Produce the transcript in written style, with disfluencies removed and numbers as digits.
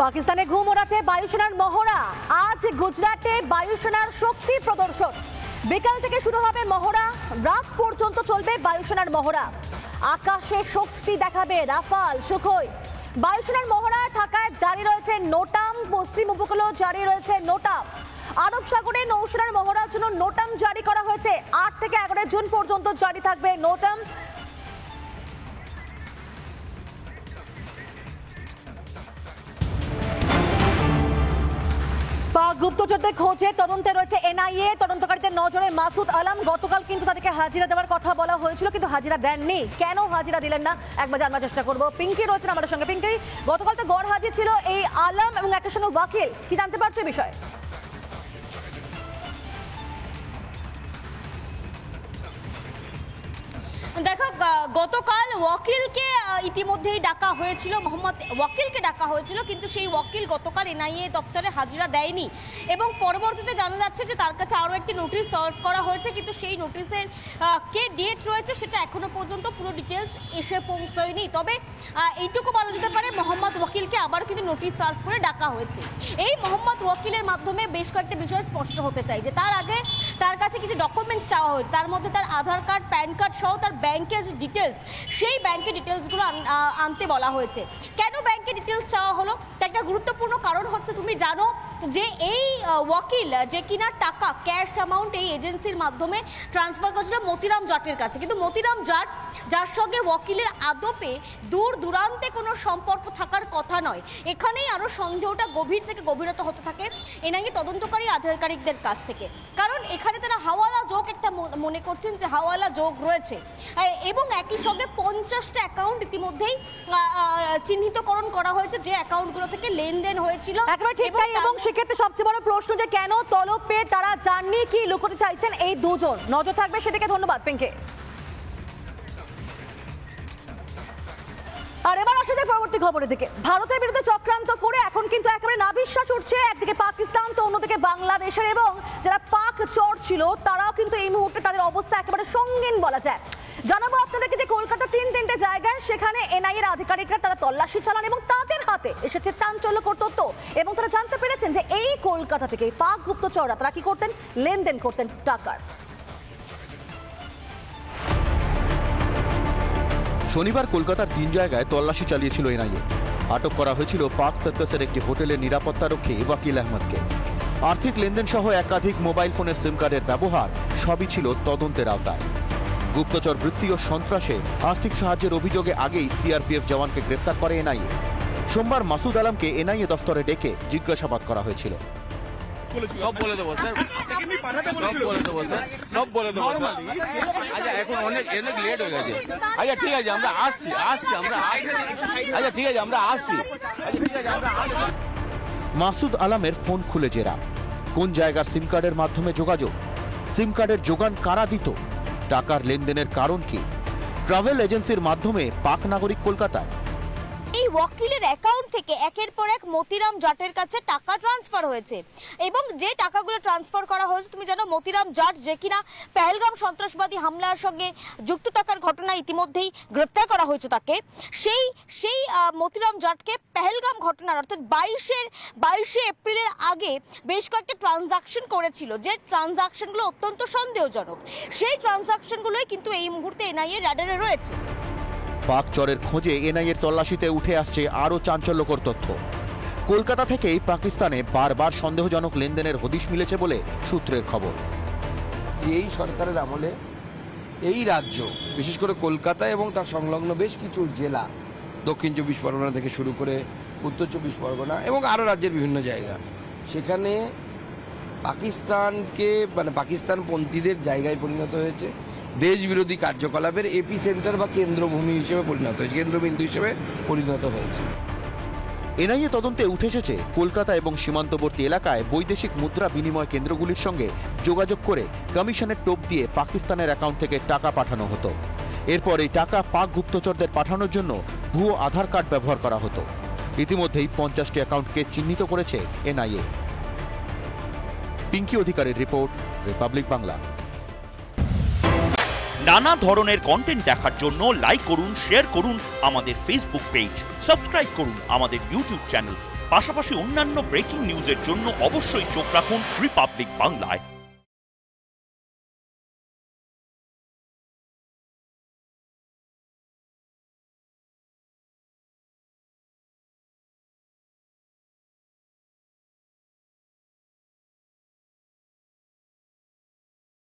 পাকিস্তানে ঘুম ওড়াতে বায়ুসেনার মহড়া। আজ গুজরাটে বায়ুসেনার শক্তি প্রদর্শন। বিকাল থেকে শুরু হবে মহড়া, রাত পর্যন্ত চলবে বায়ুসেনার মহড়া। আকাশে শক্তি দেখাবে রাফাল, সুখোই। বায়ুসেনার মহড়ায় থাকায় জারি রয়েছে নোটাম, পশ্চিম উপকূলেও জারি রয়েছে নোটাম। আরব সাগরে নৌসেনার মহড়ার জন্য নোটাম জারি করা হয়েছে। 8 থেকে 11 জুন পর্যন্ত জারি থাকবে নোটাম। পাক গুপ্তচরদের খোঁজে তদন্তে রয়েছে এনআইএ। তদন্তকারীদের নজরে মাসুদ আলম। গতকাল কিন্তু তাদেরকে হাজিরা দেওয়ার কথা বলা হয়েছিল, কিন্তু হাজিরা দেননি। কেন হাজিরা দিলেন না একবার জানার চেষ্টা করবো। পিঙ্কি রয়েছেন আমাদের সঙ্গে। পিঙ্কি, গতকাল তো গড় হাজির ছিল এই আলম এবং একের সঙ্গে ওয়াকিল, কি জানতে পারছো এই বিষয়ে? দেখো, গতকাল ওয়াকিলকে ইতিমধ্যেই ডাকা হয়েছিল, মোহাম্মদ ওয়াকিলকে ডাকা হয়েছিল, কিন্তু সেই ওয়াকিল গতকাল এনআইএ দপ্তরে হাজিরা দেয়নি এবং পরবর্তীতে জানা যাচ্ছে যে তার কাছে আরও একটি নোটিশ সার্ভ করা হয়েছে, কিন্তু সেই নোটিশের কে ডেট রয়েছে সেটা এখনো পর্যন্ত পুরো ডিটেলস এসে পৌঁছয়নি। তবে এইটুকু বলা যেতে পারে মোহাম্মদ ওয়াকিলকে আবার কিন্তু নোটিশ সার্ভ করে ডাকা হয়েছে। এই মোহাম্মদ ওয়াকিলের মাধ্যমে বেশ কয়েকটা বিষয় স্পষ্ট হতে চাই যে তার আগে তার কাছে কিছু ডকুমেন্টস চাওয়া হয়েছে, তার মধ্যে তার আধার কার্ড, প্যান কার্ড সহ তার ব্যাংকের ডিটেলস, সেই ব্যাংকের ডিটেলসগুলো আনতে বলা হয়েছে। কেন ব্যাংকের ডিটেলস চাওয়া হলো? একটা গুরুত্বপূর্ণ কারণ হচ্ছে, তুমি জানো যে এই ওয়াকিল যে কিনা টাকা ক্যাশ অ্যামাউন্ট এই এজেন্সির মাধ্যমে ট্রান্সফার করেছিল মতিরাম জাটের কাছে, কিন্তু মতিরাম জাট যার সঙ্গে ওয়াকিলের আদপে দূর দূরান্তে কোনো সম্পর্ক থাকার কথা নয়। এখানেই আরও সন্দেহটা গভীর থেকে গভীরতা হতে থাকে এনআইএ তদন্তকারী আধিকারিকদের কাছ থেকে, কারণ এখানে তারা হাওয়ালা যোগ একটা মনে করছেন যে হাওয়ালা যোগ রয়েছে এবং একই সঙ্গে 50টা অ্যাকাউন্ট ইতিমধ্যেই চিহ্নিতকরণ করা হয়েছে যে অ্যাকাউন্টগুলো থেকে লেনদেন হয়েছিল। একেবারে ঠিক তাই। এবং সেক্ষেত্রে সবচেয়ে বড় প্রশ্ন যে কেন তলব পেয়ে তারা জাননি, কি লুকোতে চাইছেন এই দুজন, নজর থাকবে সেদিকে। ধন্যবাদ পিঙ্কি। আর এবার আসা যায় পরবর্তী খবরের দিকে। ভারতের বিরুদ্ধে চক্রান্ত করে এখন কিন্তু একেবারে নাভিশ্বাস উঠছে একদিকে পাকিস্তান, তো অন্যদিকে বাংলাদেশের, এবং যারা পাক চর ছিল তারাও কিন্তু এই মুহূর্তে তাদের অবস্থা একেবারে সঙ্গীন বলা যায়। জানাবো আপনাদেরকে যে কলকাতা 3 জায়গায় সেখানে এনআইএর আধিকারিকরা তারা তল্লাশি চালান এবং তাদের হাতে এসেছে চাঞ্চল্যকর তথ্য, এবং তারা জানতে পেরেছেন যে এই কলকাতা থেকে পাক গুপ্তচররা তারা কি করতেন, লেনদেন করতেন টাকার। শনিবার কলকাতার 3 জায়গায় তল্লাশি চালিয়েছিল এনআইএ। আটক করা হয়েছিল পার্ক সার্কাসের একটি হোটেলের নিরাপত্তারক্ষী ওয়াকিল আহমদকে। আর্থিক লেনদেন সহ একাধিক মোবাইল ফোনের সিম কার্ডের ব্যবহার সবই ছিল তদন্তের আওতায়। গুপ্তচর বৃত্তি ও সন্ত্রাসে আর্থিক সাহায্যের অভিযোগে আগেই সিআরপিএফ জওয়ানকে গ্রেফতার করে এনআইএ। সোমবার মাসুদ আলমকে এনআইএ দফতরে ডেকে জিজ্ঞাসাবাদ করা হয়েছিল। সব বলে দেবো স্যার, সব বলে দেবো স্যার, সব বলে দেবো স্যার। আচ্ছা, এখন অনেক লেট হয়ে গেছে। আচ্ছা ঠিক আছে, আমরা আসছি আমরা আসছি। আচ্ছা ঠিক আছে, আমরা আসছি। আচ্ছা ঠিক আছে, আমরা আসছি। মাসুদ আলমের ফোন খুলে জেরা। কোন জায়গার সিম কার্ডের মাধ্যমে যোগাযোগ, সিম কার্ডের যোগান কারা দিত, টাকার লেনদেনের কারণ কি, ট্রাভেল এজেন্সির মাধ্যমে পাক নাগরিক কলকাতায়। এই ওয়াকিলের অ্যাকাউন্ট থেকে একের পর এক মতিরাম জাটের কাছে টাকা ট্রান্সফার হয়েছে এবং যে টাকাগুলো ট্রান্সফার করা হয়েছে, তুমি জানো মতিরাম জাট যে কিনা পেহেলগাম সন্ত্রাসবাদী হামলার সঙ্গে যুক্ত থাকার ঘটনায় ইতিমধ্যেই গ্রেপ্তার করা হয়েছে তাকে। সেই মতিরাম জাটকে পেহেলগাম ঘটনার অর্থাৎ 22শে এপ্রিলের আগে বেশ কয়েকটা ট্রানজাকশন করেছিল, যে ট্রানজাকশনগুলো অত্যন্ত সন্দেহজনক। সেই ট্রানজাকশনগুলোই কিন্তু এই মুহূর্তে এনআইএ রাডারে রয়েছে। পাক চরের খোঁজে এনআইএর তল্লাশিতে উঠে আসছে আরও চাঞ্চল্যকর তথ্য। কলকাতা থেকেই পাকিস্তানে বারবার সন্দেহজনক লেনদেনের হদিশ মিলেছে বলে সূত্রের খবর। যে এই সরকারের আমলে এই রাজ্য, বিশেষ করে কলকাতা এবং তার সংলগ্ন বেশ কিছু জেলা, দক্ষিণ 24 পরগনা থেকে শুরু করে উত্তর 24 পরগনা এবং আরও রাজ্যের বিভিন্ন জায়গা, সেখানে পাকিস্তানকে পাকিস্তানপন্থীদের জায়গায় পরিণত হয়েছে, দেশ বিরোধী কার্যকলাপের এপি সেন্টার বা কেন্দ্রভূমি হিসেবে পরিণত হয়েছে, কেন্দ্রবিন্দু হিসেবে পরিণত হয়েছে। এনআইএ তদন্তে উঠে এসেছে কলকাতা এবং সীমান্তবর্তী এলাকায় বৈদেশিক মুদ্রা বিনিময় কেন্দ্রগুলির সঙ্গে যোগাযোগ করে কমিশনের টোপ দিয়ে পাকিস্তানের অ্যাকাউন্ট থেকে টাকা পাঠানো হতো। এরপর এই টাকা পাক গুপ্তচরদের পাঠানোর জন্য ভুয়ো আধার কার্ড ব্যবহার করা হতো। ইতিমধ্যেই 50টি অ্যাকাউন্টকে চিহ্নিত করেছে এনআইএ। পিঙ্কি অধিকারের রিপোর্ট, রিপাবলিক বাংলা। নানা ধরনের কন্টেন্ট দেখার জন্য লাইক করুন, শেয়ার করুন আমাদের ফেসবুক পেজ, সাবস্ক্রাইব করুন আমাদের ইউটিউব চ্যানেল। পাশাপাশি অন্যান্য ব্রেকিং নিউজের জন্য অবশ্যই চোখ রাখুন রিপাবলিক বাংলায়।